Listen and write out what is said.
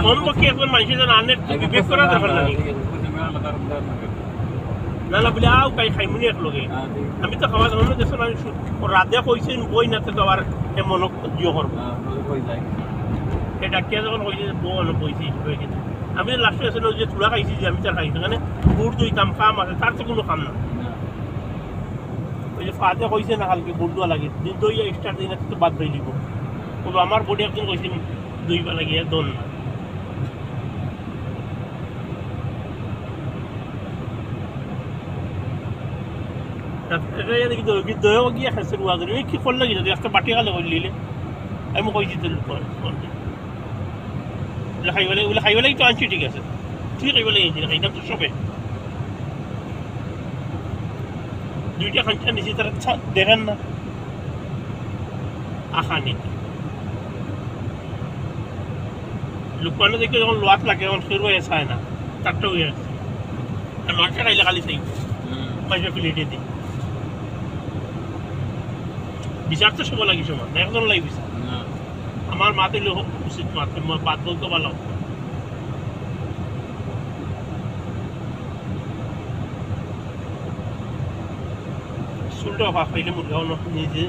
phone বকি একজন মানুষের যেন আনের বিবেক করা দরকার নাকি না না বলে আও কাই খাইমুনি এক লগে আমি তো খাওয়া দাওয়া দেখছো আমি রাধে কইছেন বই না তো আবার মন জিও করবো এটা কে যখন কইছে বউ বইছি হয়ে গেছে আমি লাস্টে আসলে যে চূড়া খাইছি যে আমি তার খাইছি মানে বুট দইতাম কাম আছে তার তো কোনো কাম না ওই যে ফাদে কইছে না কালকে বুট দোয়া লাগে দিন দইয়া স্টার্ট দিন তো বাদ হয়ে দিব তবে আমার বডি একজন কইছে দইবা লাগিয়ে দন না দইও গিয়ে খাইছে রুয়া ধরে কি করলে কি যদি একটা বাটি খালে করলিলে আমি কইছি তো খাইবলে তো আনছি ঠিক আছে তুই খাইবলে খাইতাম তো সবে দুইটা খাঞ্চা নিচে তারা দেখেন না আশা নেই লুকানো দেখে যখন লোয়াত লাগে তখন শুরু হয়ে চায় না তারটা হয়ে আসছে আর লঞ্চা খাইলে খালি চাই পয়সা প্লেটে দিই বিচার তো সব লাগি সমান একজন লাগি বিচার আমার মাতে উচিত মাতে বাদ বলতে ভালো চুলটা ফাঁক পাইলে মুরগাও নিজে